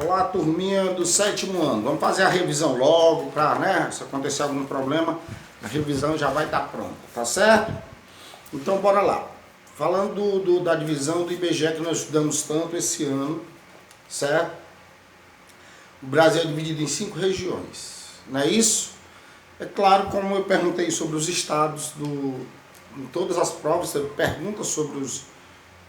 Olá, turminha do 7º ano. Vamos fazer a revisão logo, para, né, se acontecer algum problema, a revisão já vai estar pronta, tá certo? Então, bora lá. Falando da divisão do IBGE que nós estudamos tanto esse ano, certo? O Brasil é dividido em 5 regiões, não é isso? É claro, como eu perguntei sobre os estados, em todas as provas, você pergunta sobre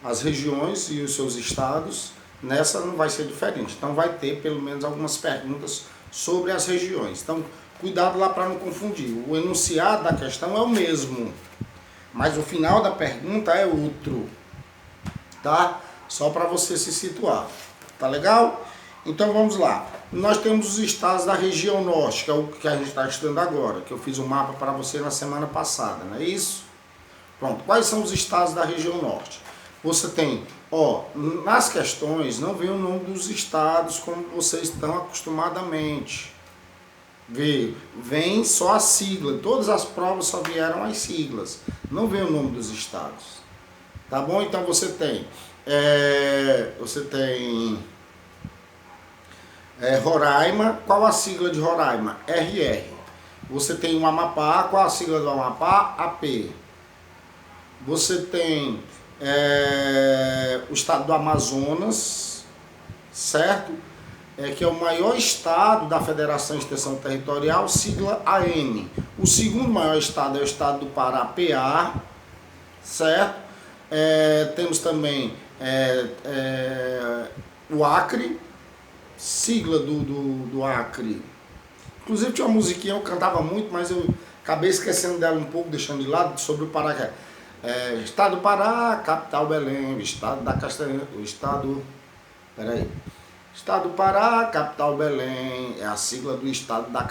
as regiões e os seus estados. Nessa não vai ser diferente, então vai ter pelo menos algumas perguntas sobre as regiões. Então, cuidado lá para não confundir. O enunciado da questão é o mesmo, mas o final da pergunta é outro, tá? Só para você se situar, tá legal? Então vamos lá. Nós temos os estados da região norte, que é o que a gente está estudando agora, que eu fiz um mapa para você na semana passada, não é isso? Pronto, quais são os estados da região norte? Você tem, nas questões não vem o nome dos estados como vocês estão acostumadamente. Vem só a sigla, todas as provas só vieram as siglas, não vem o nome dos estados. Tá bom? Então você tem Roraima, qual a sigla de Roraima? RR. Você tem o Amapá, qual a sigla do Amapá? AP. Você tem o estado do Amazonas, certo? Que é o maior estado da Federação de Extensão Territorial, sigla AM. O segundo maior estado é o estado do Pará, PA, certo? Temos também o Acre, sigla do Acre. Inclusive tinha uma musiquinha, eu cantava muito, mas eu acabei esquecendo dela um pouco, deixando de lado, sobre o Pará. Estado do Pará, capital Belém, estado da Castanha, Estado do Pará, capital Belém, é a sigla do estado da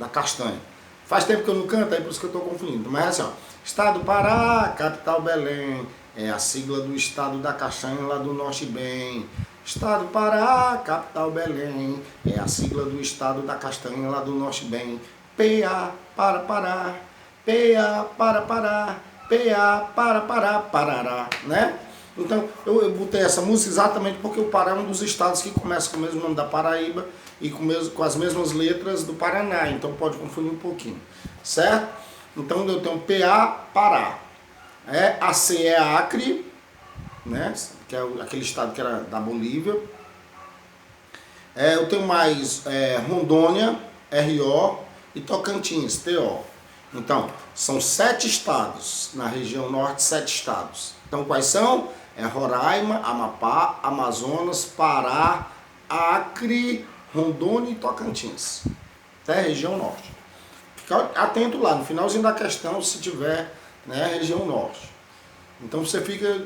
Castanha. Faz tempo que eu não canto, aí por isso que eu estou confundindo, mas é assim, Estado do Pará, capital Belém, é a sigla do estado da Castanha lá do Norte bem. Estado do Pará, capital Belém, é a sigla do estado da Castanha lá do Norte bem. PA, para Pará. PA, para Pará, PA, para Pará, Parará, né? Então, eu botei essa música exatamente porque o Pará é um dos estados que começa com o mesmo nome da Paraíba e com as mesmas letras do Paraná, então pode confundir um pouquinho, certo? Então, eu tenho PA, Pará. AC é Acre, né? Que é aquele estado que era da Bolívia. Eu tenho mais Rondônia, RO, e Tocantins, TO. Então, são 7 estados, na região norte, 7 estados. Então, quais são? Roraima, Amapá, Amazonas, Pará, Acre, Rondônia e Tocantins. Até a região norte. Fica atento lá, no finalzinho da questão, se tiver, né, região norte. Então, você fica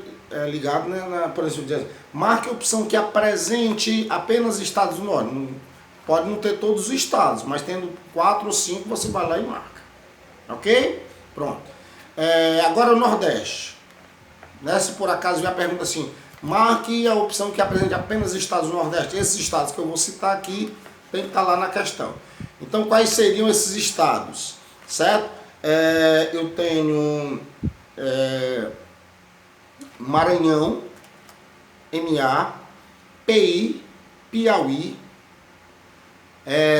ligado, né, por exemplo, marque a opção que apresente apenas estados do norte. Pode não ter todos os estados, mas tendo 4 ou 5, você vai lá e marca. Ok? Pronto. Agora o Nordeste. Né? Se por acaso vier a pergunta assim, marque a opção que apresente apenas estados do Nordeste. Esses estados que eu vou citar aqui, tem que estar lá na questão. Então, quais seriam esses estados? Certo? Eu tenho Maranhão, MA, PI, Piauí,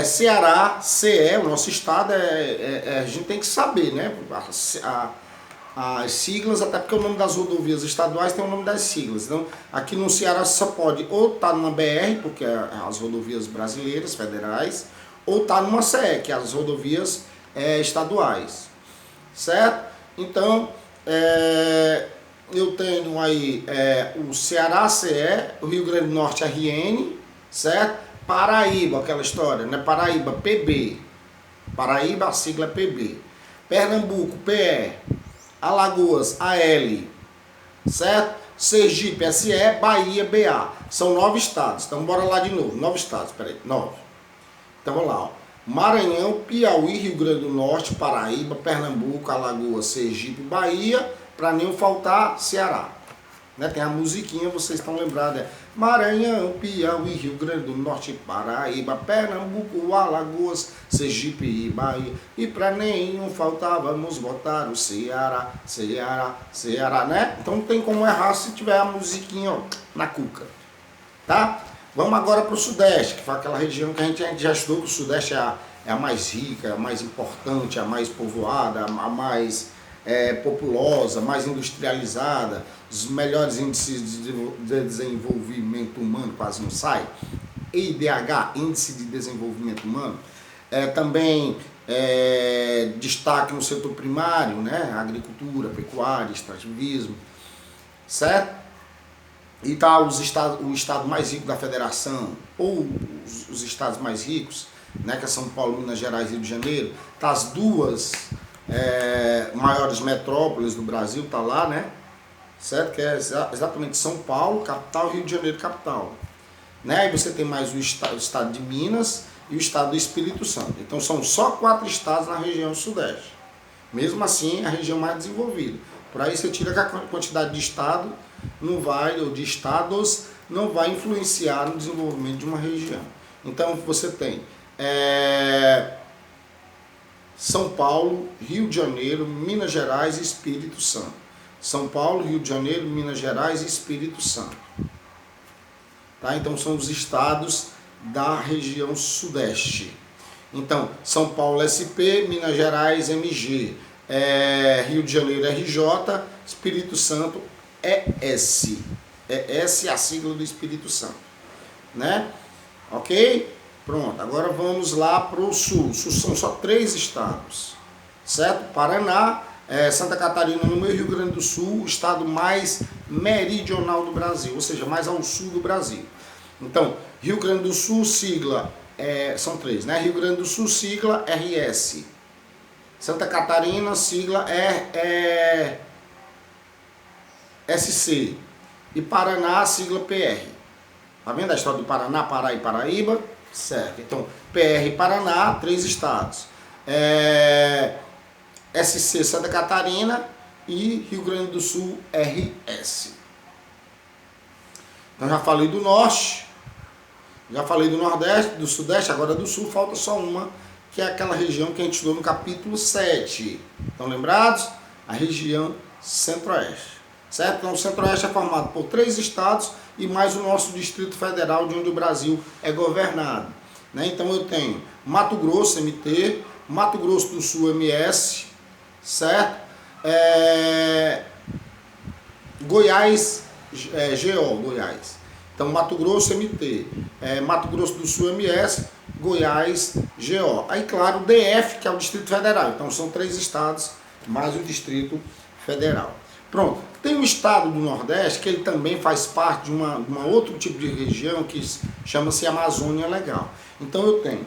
Ceará, CE, o nosso estado, a gente tem que saber, né? As siglas, até porque o nome das rodovias estaduais tem o nome das siglas. Então, aqui no Ceará só pode ou estar numa BR, porque é as rodovias brasileiras, federais, ou estar numa CE, que é as rodovias estaduais. Certo? Então, eu tenho aí o Ceará, CE, o Rio Grande do Norte, RN, certo? Paraíba, aquela história, né? Paraíba, PB. Paraíba, a sigla é PB. Pernambuco, PE. Alagoas, AL. Certo? Sergipe, SE. Bahia, BA. São 9 estados. Então, bora lá de novo. 9 estados, peraí. 9. Então, vamos lá, Maranhão, Piauí, Rio Grande do Norte, Paraíba, Pernambuco, Alagoas, Sergipe, Bahia. Para nem faltar, Ceará. Né? Tem a musiquinha, vocês estão lembrados, Maranhão, Piauí, Rio Grande do Norte, Paraíba, Pernambuco, Alagoas, Sergipe e Bahia. E para nenhum faltar, vamos botar o Ceará, Ceará, Ceará, né? Então não tem como errar se tiver a musiquinha na cuca, tá? Vamos agora para o Sudeste, que foi aquela região que a gente já estudou que o Sudeste é a mais rica, é a mais importante, a mais povoada, a mais populosa, mais industrializada, os melhores índices de desenvolvimento humano, quase não sai, IDH, Índice de Desenvolvimento Humano, também destaque no setor primário, né? Agricultura, pecuária, extrativismo, certo? E está o estado mais rico da federação, ou os estados mais ricos, né, que é São Paulo, Minas Gerais e Rio de Janeiro, tá as duas maiores metrópoles do Brasil, tá lá, né? Certo? Que é exatamente São Paulo, capital, Rio de Janeiro, capital. Né? Aí você tem mais o estado de Minas e o estado do Espírito Santo. Então são só 4 estados na região sudeste. Mesmo assim, a região mais desenvolvida. Por aí você tira que a quantidade de estado não vai, ou de estados, não vai influenciar no desenvolvimento de uma região. Então você tem São Paulo, Rio de Janeiro, Minas Gerais e Espírito Santo. São Paulo, Rio de Janeiro, Minas Gerais e Espírito Santo. Tá? Então são os estados da região sudeste. Então, São Paulo SP, Minas Gerais MG, Rio de Janeiro RJ, Espírito Santo ES. ES é a sigla do Espírito Santo. Né? Ok? Pronto, agora vamos lá para o sul. O sul são só 3 estados. Certo? Paraná, Santa Catarina no meio, Rio Grande do Sul, o estado mais meridional do Brasil, ou seja, mais ao sul do Brasil. Então, Rio Grande do Sul, sigla, são 3, né? Rio Grande do Sul, sigla RS. Santa Catarina, sigla SC. E Paraná, sigla PR. Tá vendo a história do Paraná, Pará e Paraíba? Certo. Então, PR Paraná, 3 estados. SC Santa Catarina e Rio Grande do Sul RS. Então já falei do norte, já falei do nordeste, do sudeste, agora do sul, falta só uma, que é aquela região que a gente estudou no capítulo 7. Estão lembrados? A região centro-oeste. Certo? Então o centro-oeste é formado por 3 estados e mais o nosso Distrito Federal, de onde o Brasil é governado. Né? Então eu tenho Mato Grosso, MT, Mato Grosso do Sul, MS, certo? Goiás, GO, Goiás. Então Mato Grosso, MT, Mato Grosso do Sul, MS, Goiás, GO. Aí claro, o DF, que é o Distrito Federal. Então são 3 estados, mais o Distrito Federal. Pronto. Tem um estado do Nordeste que ele também faz parte de uma outro tipo de região que chama-se Amazônia Legal. Então eu tenho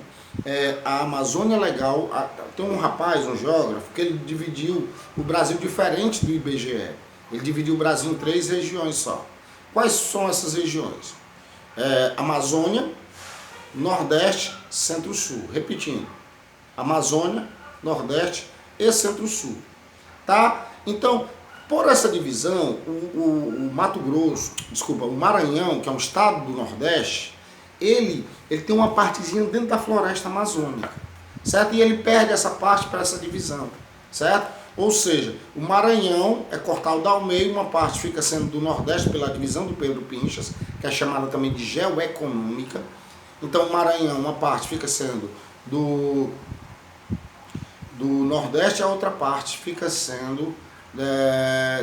a Amazônia Legal, tem um rapaz, um geógrafo, que ele dividiu o Brasil diferente do IBGE. Ele dividiu o Brasil em 3 regiões só. Quais são essas regiões? Amazônia, Nordeste, Centro-Sul. Repetindo, Amazônia, Nordeste e Centro-Sul. Tá? Então, por essa divisão, o Mato Grosso, desculpa, o Maranhão, que é um estado do Nordeste, ele tem uma partezinha dentro da floresta amazônica, certo? E ele perde essa parte para essa divisão, certo? Ou seja, o Maranhão é cortado ao meio, uma parte fica sendo do Nordeste pela divisão do Pedro Pinchas, que é chamada também de geoeconômica. Então o Maranhão, uma parte fica sendo do Nordeste, a outra parte fica sendo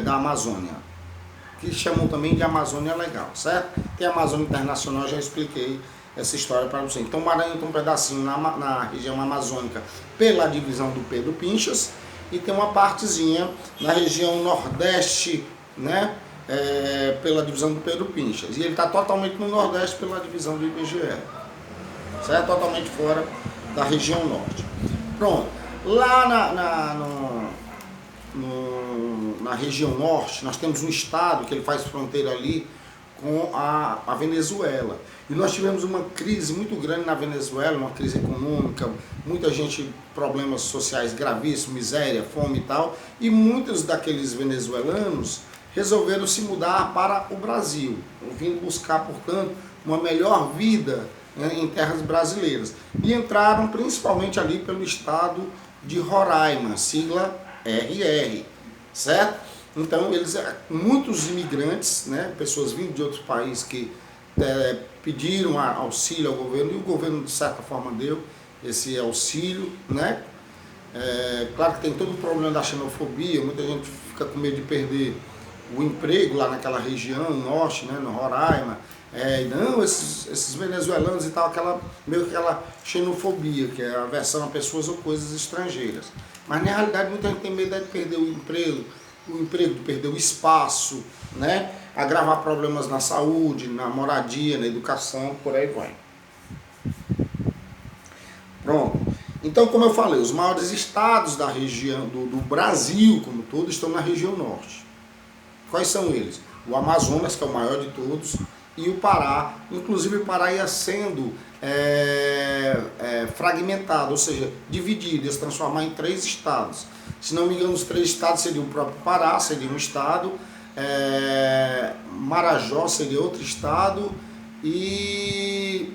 da Amazônia, que chamam também de Amazônia Legal, certo? Tem a Amazônia Internacional, já expliquei essa história para você. Então o Maranhão tem um pedacinho na região amazônica pela divisão do Pedro Pinchas e tem uma partezinha na região Nordeste, né? Pela divisão do Pedro Pinchas. E ele está totalmente no Nordeste pela divisão do IBGE, certo? Totalmente fora da região Norte. Pronto. Lá na região norte, nós temos um estado que ele faz fronteira ali com a Venezuela. E nós tivemos uma crise muito grande na Venezuela, uma crise econômica, muita gente, problemas sociais gravíssimos, miséria, fome e tal. E muitos daqueles venezuelanos resolveram se mudar para o Brasil, vindo buscar, portanto, uma melhor vida, né, em terras brasileiras. E entraram principalmente ali pelo estado de Roraima, sigla RR, certo? Então, muitos imigrantes, né, pessoas vindo de outros países que pediram auxílio ao governo e o governo de certa forma deu esse auxílio, né? Claro que tem todo o problema da xenofobia, muita gente fica com medo de perder o emprego lá naquela região, norte, né, no Roraima, não, esses venezuelanos e tal, meio que aquela xenofobia, que é a aversão a pessoas ou coisas estrangeiras. Mas na realidade muita gente tem medo de perder o emprego, de perder o espaço, né, agravar problemas na saúde, na moradia, na educação, por aí vai. Pronto. Então, como eu falei, os maiores estados da região, do Brasil como todo, estão na região norte. Quais são eles? O Amazonas, que é o maior de todos, e o Pará. Inclusive o Pará ia sendo fragmentado, ou seja, dividido, ia se transformar em 3 estados. Se não me engano, os 3 estados seriam o próprio Pará, seria um estado, Marajó seria outro estado, e,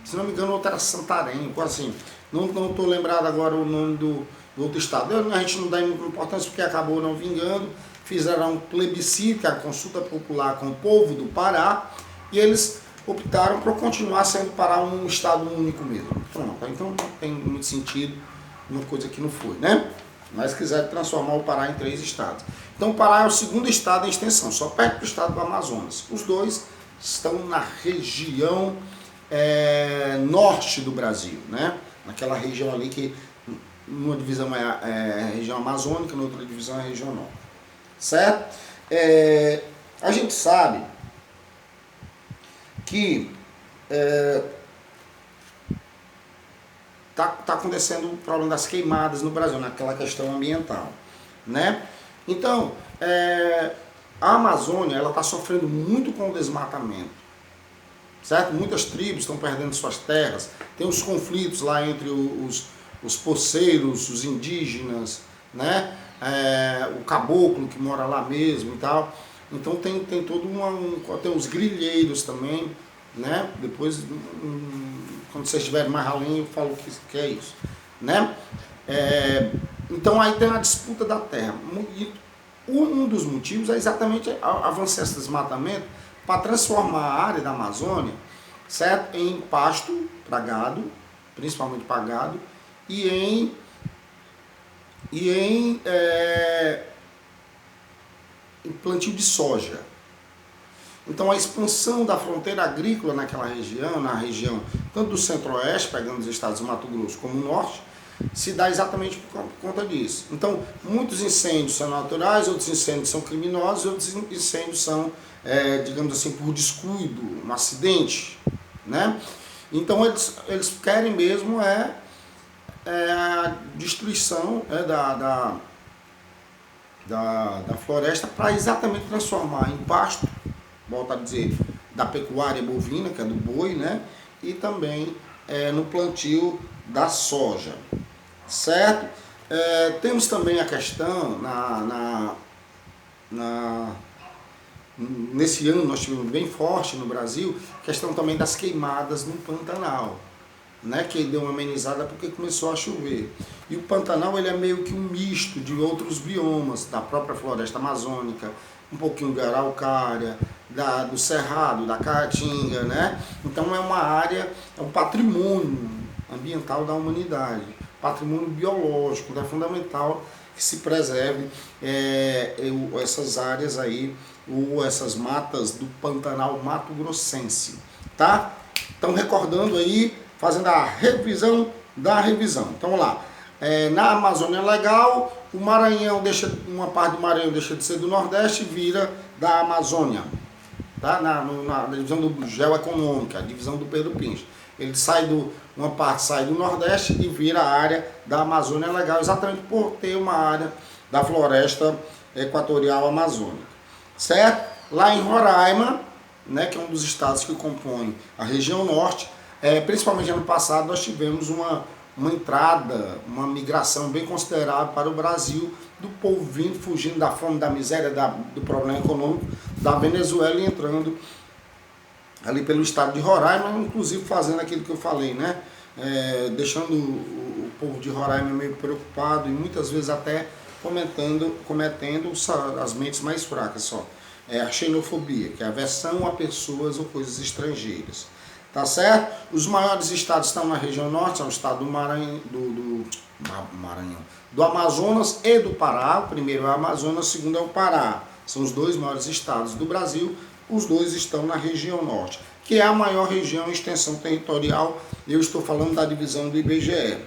se não me engano, outro era Santarém, assim. Não estou lembrado agora o nome do outro estado. A gente não dá importância porque acabou não vingando. Fizeram um plebiscito, a consulta popular com o povo do Pará, e eles optaram por continuar sendo Pará um estado único mesmo. Pronto, então não tem muito sentido uma coisa que não foi, né? Mas quiseram transformar o Pará em 3 estados. Então o Pará é o 2º estado em extensão, só perto do estado do Amazonas. Os 2 estão na região norte do Brasil, né? Naquela região ali que numa divisão é a região amazônica, na outra divisão é a região norte. Certo? A gente sabe que tá acontecendo o problema das queimadas no Brasil, naquela questão ambiental, né? Então, a Amazônia ela está sofrendo muito com o desmatamento, certo? Muitas tribos estão perdendo suas terras, tem os conflitos lá entre os poceiros, os indígenas, né? O caboclo que mora lá mesmo e tal. Então tem todo tem os grilheiros também, né? Depois, quando vocês estiverem mais além, eu falo que é isso, né? Então aí tem a disputa da terra. E um dos motivos é exatamente avançar esse desmatamento para transformar a área da Amazônia, certo? Em pasto para gado, principalmente para gado, e em plantio de soja. Então a expansão da fronteira agrícola naquela região, na região tanto do centro-oeste, pegando os estados do Mato Grosso, como o norte, se dá exatamente por conta disso. Então muitos incêndios são naturais, outros incêndios são criminosos, outros incêndios são, digamos assim, por descuido, um acidente, né? Então eles querem mesmo a destruição da floresta para exatamente transformar em pasto, volto a dizer, da pecuária bovina, que é do boi, né? E também no plantio da soja, certo? Temos também a questão, nesse ano nós tivemos bem forte no Brasil, questão também das queimadas no Pantanal, né, que deu uma amenizada porque começou a chover. E o Pantanal ele é meio que um misto de outros biomas, da própria floresta amazônica, um pouquinho de araucária, do cerrado, da caatinga, né? Então é uma área, é um patrimônio ambiental da humanidade, patrimônio biológico, é fundamental que se preserve essas áreas aí, ou essas matas do Pantanal mato-grossense, tá? Então recordando aí, fazendo a revisão da revisão. Então vamos lá. Na Amazônia Legal, o Maranhão uma parte do Maranhão deixa de ser do Nordeste e vira da Amazônia. Tá? Na divisão do geoeconômica, a divisão do Pedro Pincho. Ele uma parte sai do Nordeste e vira a área da Amazônia Legal, exatamente por ter uma área da floresta equatorial amazônica. Certo? Lá em Roraima, né, que é um dos estados que compõem a região norte, principalmente ano passado nós tivemos uma entrada, uma migração bem considerável para o Brasil, do povo vindo, fugindo da fome, da miséria, do problema econômico da Venezuela e entrando ali pelo estado de Roraima, inclusive fazendo aquilo que eu falei, né? Deixando o povo de Roraima meio preocupado e muitas vezes até cometendo as mentes mais fracas só. é a xenofobia, que é a aversão a pessoas ou coisas estrangeiras. Tá certo? Os maiores estados estão na região norte, são o estado do Maranhão, do Amazonas e do Pará. O primeiro é o Amazonas, o segundo é o Pará. São os dois maiores estados do Brasil. Os dois estão na região norte, que é a maior região em extensão territorial. Eu estou falando da divisão do IBGE,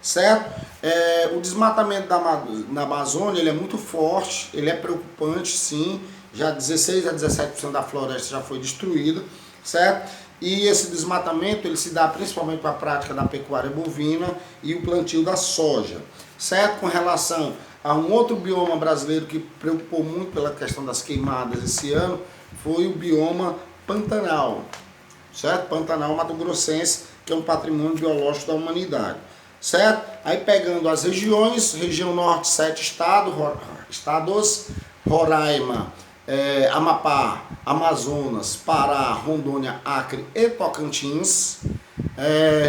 certo? O desmatamento na Amazônia ele é muito forte, ele é preocupante, sim. Já 16 a 17% da floresta já foi destruída, certo? E esse desmatamento ele se dá principalmente para a prática da pecuária bovina e o plantio da soja, certo? Com relação a um outro bioma brasileiro que preocupou muito pela questão das queimadas esse ano, foi o bioma Pantanal, certo? Pantanal mato-grossense, que é um patrimônio biológico da humanidade, certo? Aí pegando as regiões, região norte, 7 estados, Roraima, Amapá, Amazonas, Pará, Rondônia, Acre e Tocantins.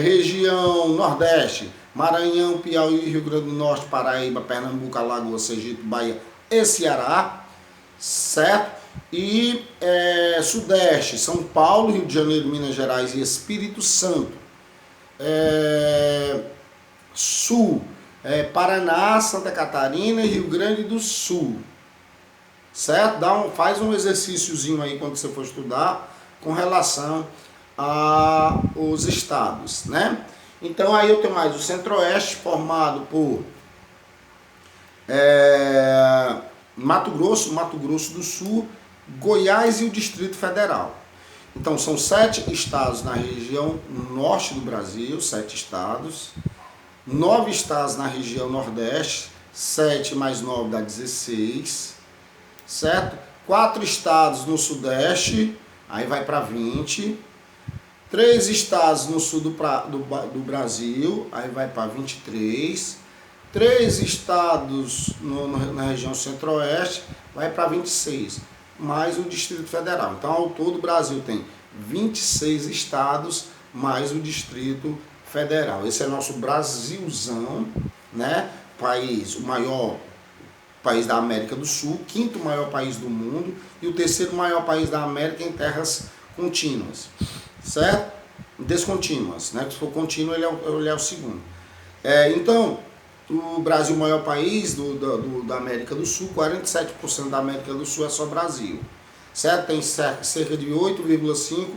Região Nordeste, Maranhão, Piauí, Rio Grande do Norte, Paraíba, Pernambuco, Alagoas, Sergipe, Bahia e Ceará, certo? E Sudeste, São Paulo, Rio de Janeiro, Minas Gerais e Espírito Santo. Sul, Paraná, Santa Catarina e Rio Grande do Sul. Certo? Faz um exercíciozinho aí quando você for estudar com relação aos estados, né? Então aí eu tenho mais o Centro-Oeste formado por Mato Grosso do Sul, Goiás e o Distrito Federal. Então são 7 estados na região norte do Brasil, 7 estados, 9 estados na região Nordeste, 7 mais 9 dá 16, certo? 4 estados no Sudeste, aí vai para 20. 3 estados no sul do Brasil, aí vai para 23. 3 estados na região Centro-Oeste, vai para 26. Mais o Distrito Federal. Então, ao todo, o Brasil tem 26 estados, mais o Distrito Federal. Esse é nosso Brasilzão, né? O maior país da América do Sul, 5º maior país do mundo e o 3º maior país da América em terras contínuas, certo? Descontínuas, né? Se for contínuo, ele é o segundo. Então, o Brasil, o maior país da América do Sul, 47% da América do Sul é só Brasil, certo? Tem cerca de 8,5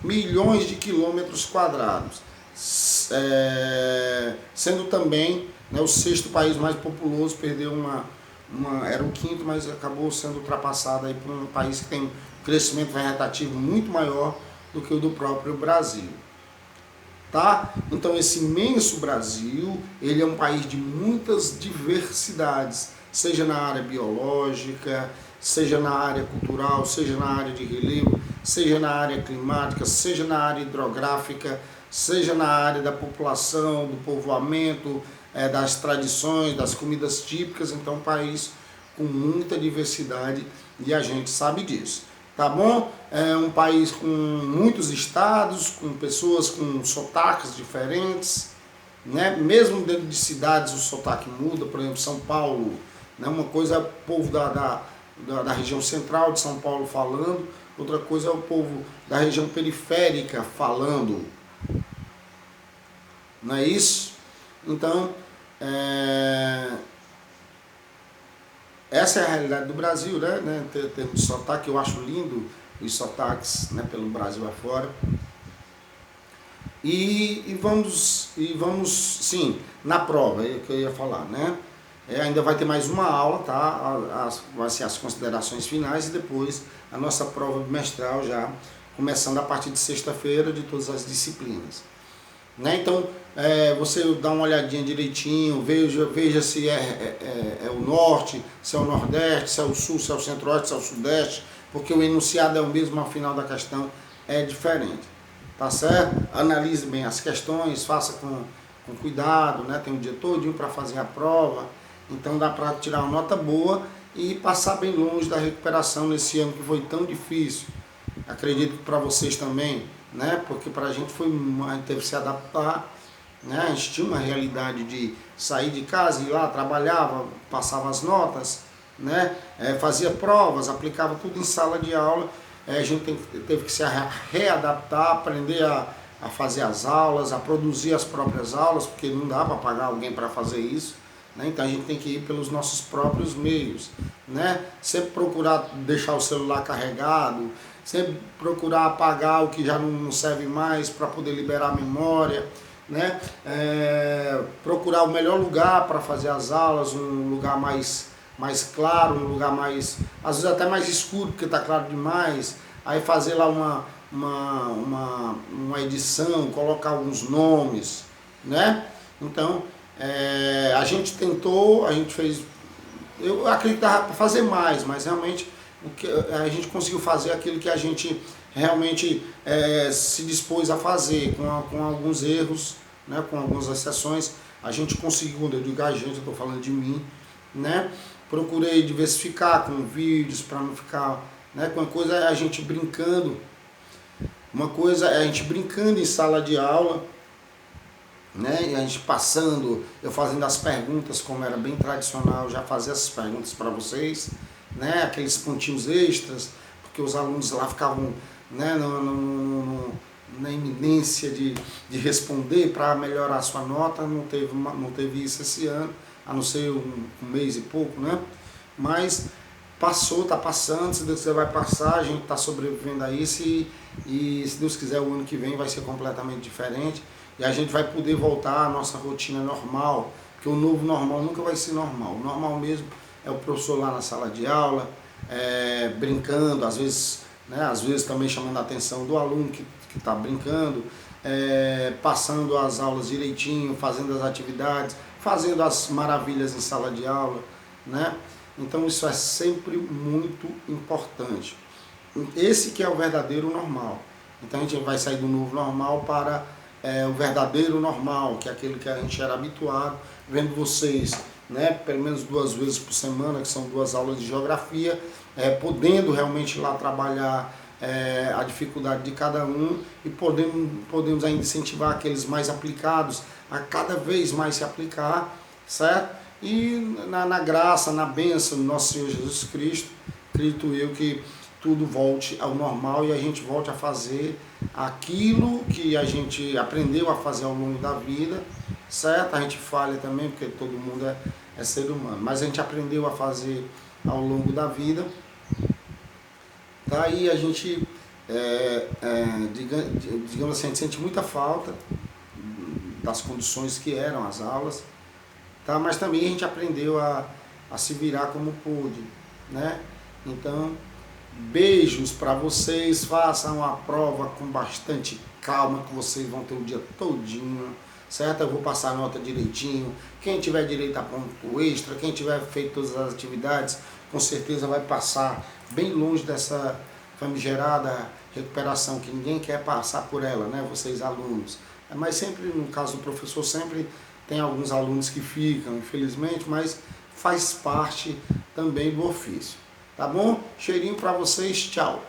milhões de quilômetros quadrados, sendo também, né, o 6º país mais populoso, perdeu era o 5º, mas acabou sendo ultrapassado aí por um país que tem um crescimento vegetativo muito maior do que o do próprio Brasil. Tá? Então esse imenso Brasil, ele é um país de muitas diversidades, seja na área biológica, seja na área cultural, seja na área de relevo, seja na área climática, seja na área hidrográfica, seja na área da população, do povoamento, das tradições, das comidas típicas. Então, um país com muita diversidade e a gente sabe disso, tá bom? É um país com muitos estados, com pessoas com sotaques diferentes, né? Mesmo dentro de cidades o sotaque muda. Por exemplo, São Paulo, né? Uma coisa é o povo da região central de São Paulo falando, outra coisa é o povo da região periférica falando, não é isso? Então, essa é a realidade do Brasil, né? Em termos de sotaque, eu acho lindo os sotaques, né, pelo Brasil afora. E vamos, sim, na prova, é o que eu ia falar, né? Ainda vai ter mais uma aula, tá? Vai ser as considerações finais e depois a nossa prova bimestral já começando a partir de sexta-feira de todas as disciplinas. Né? Então, você dá uma olhadinha direitinho, veja se é o norte, se é o nordeste, se é o sul, se é o centro-oeste, se é o sudeste, porque o enunciado é o mesmo, ao final da questão é diferente, tá certo? Analise bem as questões, faça com cuidado, né? Tem um dia todinho para fazer a prova, então dá para tirar uma nota boa e passar bem longe da recuperação nesse ano que foi tão difícil. Acredito que para vocês também, né? Porque para a gente teve que se adaptar, né? A gente tinha uma realidade de sair de casa, ir lá, trabalhava, passava as notas, né? Fazia provas, aplicava tudo em sala de aula. A gente teve que se readaptar, aprender a fazer as aulas, a produzir as próprias aulas, porque não dá para pagar alguém para fazer isso, né? Então a gente tem que ir pelos nossos próprios meios, né? Sempre procurar deixar o celular carregado, sempre procurar apagar o que já não serve mais para poder liberar a memória, né? Procurar o melhor lugar para fazer as aulas, um lugar mais claro, um lugar mais, às vezes até mais escuro, porque está claro demais. Aí fazer lá uma edição, colocar alguns nomes, né? Então, a gente tentou, a gente fez, eu acreditava para fazer mais, mas realmente o que a gente conseguiu fazer aquilo que a gente realmente se dispôs a fazer, com alguns erros, né? Com algumas exceções, a gente conseguiu. Quando eu digo a gente, eu estou falando de mim, né? Procurei diversificar com vídeos para não ficar, né? Uma coisa é a gente brincando, uma coisa é a gente brincando em sala de aula, né? E a gente passando, eu fazendo as perguntas como era bem tradicional, já fazia essas perguntas para vocês, né? Aqueles pontinhos extras, porque os alunos lá ficavam, né, na iminência de responder para melhorar a sua nota. Não teve isso esse ano, a não ser um mês e pouco, né? Mas passou, está passando, se Deus quiser vai passar, a gente está sobrevivendo a isso e se Deus quiser o ano que vem vai ser completamente diferente e a gente vai poder voltar à nossa rotina normal, porque o novo normal nunca vai ser normal. O normal mesmo é o professor lá na sala de aula, brincando, às vezes, né, às vezes também chamando a atenção do aluno que está brincando, passando as aulas direitinho, fazendo as atividades, fazendo as maravilhas em sala de aula, né? Então isso é sempre muito importante. Esse que é o verdadeiro normal. Então a gente vai sair do novo normal para o verdadeiro normal, que é aquele que a gente era habituado, vendo vocês, né, pelo menos 2 vezes por semana, que são 2 aulas de geografia, podendo realmente lá trabalhar a dificuldade de cada um e podemos ainda incentivar aqueles mais aplicados a cada vez mais se aplicar, certo? E na graça, na bênção do nosso Senhor Jesus Cristo, acredito eu que tudo volte ao normal e a gente volte a fazer aquilo que a gente aprendeu a fazer ao longo da vida, certo? A gente falha também, porque todo mundo é ser humano, mas a gente aprendeu a fazer ao longo da vida. Tá? E a gente, digamos assim, a gente sente muita falta das condições que eram as aulas, tá? Mas também a gente aprendeu a se virar como pôde, né? Então, beijos para vocês, façam a prova com bastante calma, que vocês vão ter o dia todinho, certo? Eu vou passar a nota direitinho, quem tiver direito a ponto extra, quem tiver feito todas as atividades, com certeza vai passar bem longe dessa famigerada recuperação, que ninguém quer passar por ela, né? Vocês alunos. Mas sempre, no caso do professor, sempre tem alguns alunos que ficam, infelizmente, mas faz parte também do ofício. Tá bom? Cheirinho para vocês, tchau!